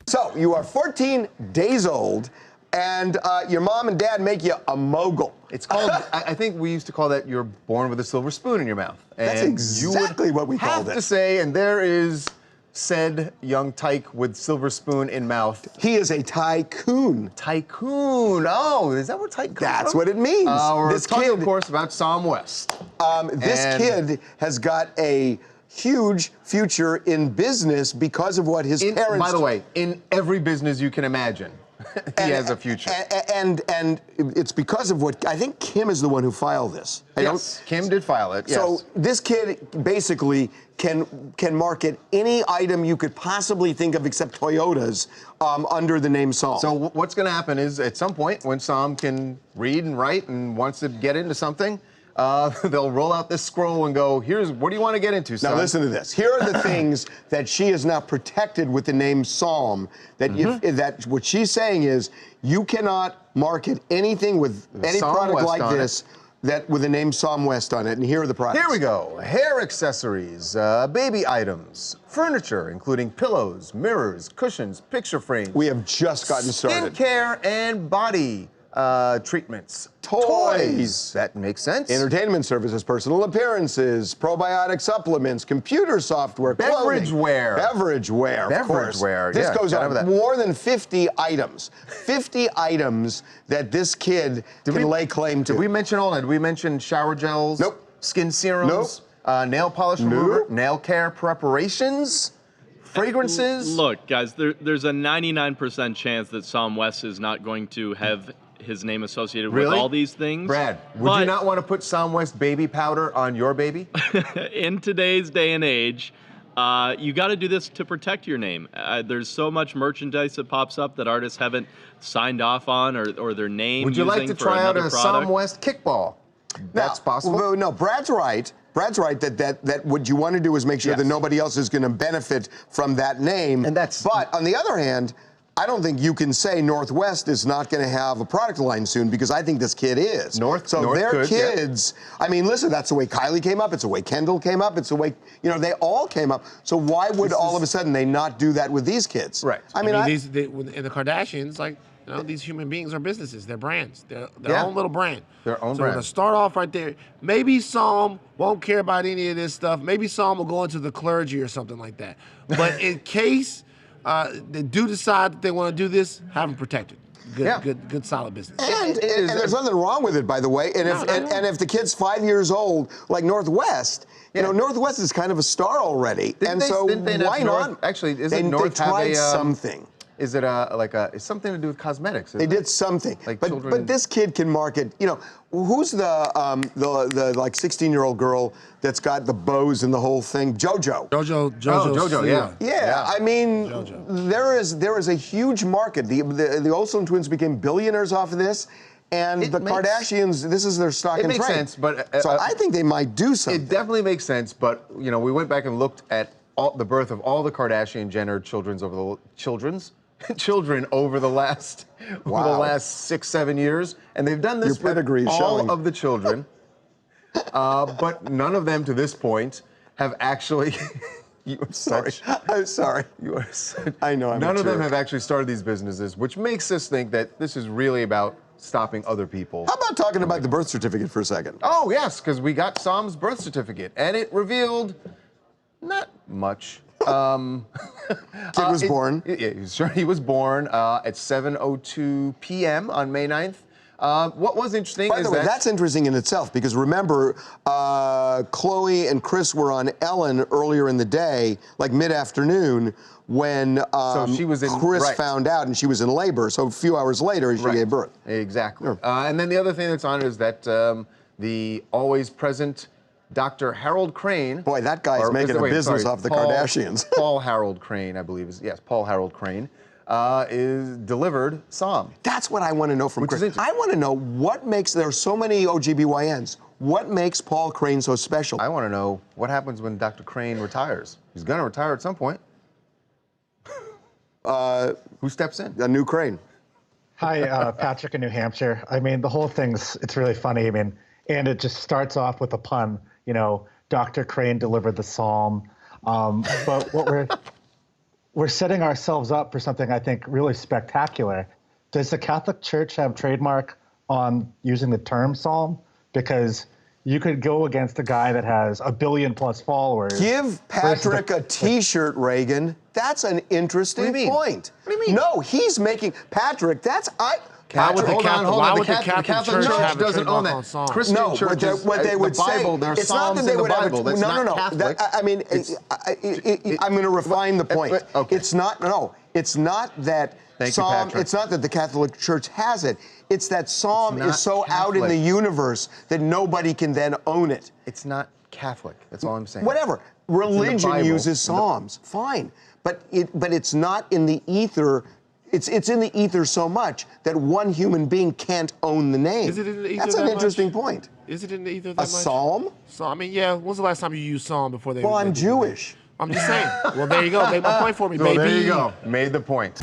So you are 14 days old, and your mom and dad make you a mogul. It's called, I think we used to call that you're born with a silver spoon in your mouth. And That's exactly what we called it. have to say, and there is said young tyke with silver spoon in mouth. He is a tycoon. Tycoon. Oh, is that what tycoon? That's what it means. We're talking, of course, about Sam West. This kid has got a huge future in business because of what his parents. By the way, in every business you can imagine, he has a future. And it's because of what I think Kim is the one who filed this. Yes, Kim did file it. Yes. So this kid basically can market any item you could possibly think of except Toyotas under the name Sam. So what's going to happen is at some point when Sam can read and write and wants to get into something, they'll roll out this scroll and go, here's, what do you want to get into, son? Now listen to this. Here are the things that she is now protected with the name Sam. That what she's saying is you cannot market anything with any Sam product West like this that with the name Sam West on it. And here are the products. Here we go. Hair accessories, baby items, furniture, including pillows, mirrors, cushions, picture frames. We have just gotten started. Skincare and body treatments. Toys. That makes sense. Entertainment services, personal appearances, probiotic supplements, computer software, beverage wear. Beverage wear, of course. Wear. This yeah, goes on more than 50 items. 50 items that this kid can lay claim to. Did we mention all that? Did we mention shower gels? Nope. Skin serums? Nope. Nail polish remover? Nail care preparations? Fragrances? Look, guys, there's a 99% chance that Sam West is not going to have his name associated with all these things. Brad, would you not want to put Sam West baby powder on your baby? In today's day and age, you got to do this to protect your name. There's so much merchandise that pops up that artists haven't signed off on or their name. Would you like to try out a Sam West kickball? That's possible. Well, no, Brad's right. Brad's right that what you want to do is make sure that nobody else is going to benefit from that name. And that's. But on the other hand, I don't think you can say Northwest is not going to have a product line soon because I think this kid is. So their kids, I mean, listen, that's the way Kylie came up. It's the way Kendall came up. It's the way, they all came up. So why would all of a sudden they not do that with these kids? Right. I mean in the Kardashians, like, these human beings are businesses. They're brands. They're their own little brand. Their own so brand. So to start off right there, maybe Sam won't care about any of this stuff. Maybe Sam will go into the clergy or something like that. But in case they do decide that they want to do this, have them protected. Good, solid business. And there's nothing wrong with it, by the way. And if the kid's 5 years old, like Northwest, Northwest is kind of a star already. Why not? Actually, isn't North they tried something. Is it it's something to do with cosmetics? They did something, like but this kid can market. Who's the like 16-year-old girl that's got the bows and the whole thing? JoJo. JoJo. Yeah. I mean, there is a huge market. The Olsen twins became billionaaires off of this. And the Kardashians, this is their stock and trade. It makes sense, but so I think they might do something. It definitely makes sense, but we went back and looked at the birth of all the Kardashian-Jenner children over the last 6-7 years, and they've done this with all of the children, but none of them to this point have actually. I'm sorry. You are such. I know. None of them have actually started these businesses, which makes us think that this is really about stopping other people. How about talking about the birth certificate for a second? Oh yes, because we got Sam's birth certificate, and it revealed not much. Kid was born. He was born at 7:02 p.m. on May 9th. What was interesting By the way, that's interesting in itself because remember, Chloe and Chris were on Ellen earlier in the day, like mid-afternoon, when Chris found out and she was in labor. So a few hours later, she gave birth. Exactly. And then the other thing that's on it is that the always present Dr. Harold Crane. Boy, that guy's making a business off the Kardashians. Paul Harold Crane, I believe. Paul Harold Crane is delivered Sam. That's what I want to know from Chris. I want to know what makes, there are so many OGBYNs, what makes Paul Crane so special? I want to know what happens when Dr. Crane retires. He's going to retire at some point. Who steps in? A new Crane. Hi, Patrick in New Hampshire. I mean, the whole thing's, it's really funny. I mean, and it just starts off with a pun, Dr. Crane delivered the psalm. But we're setting ourselves up for something I think really spectacular. Does the Catholic Church have trademark on using the term psalm? Because you could go against a guy that has 1 billion+ followers. Give Patrick a T-shirt, Reagan. That's an interesting point. What do you mean? No, he's making Patrick. That's Why would the Catholic Church have a doesn't own trademark that. on Christian No, churches, what they would the Bible, say, there are it's not that psalms they in the would have Bible. That's not Catholic. I mean, I'm going to refine the point. Okay. It's not that psalm. It's not that the Catholic Church has it. It's that psalm is so out in the universe that nobody can then own it. It's not Catholic. That's all I'm saying. Whatever. Religion uses psalms. Fine, but it's not in the ether. It's in the ether so much that one human being can't own the name. Is it in the ether That's an interesting point. Is it in the ether that much? A psalm? So, I mean, yeah. When's the last time you used psalm before they? Well, I'm Jewish. I'm just saying. Well, there you go. Make my point for me, Well, baby. there you go. Made the point.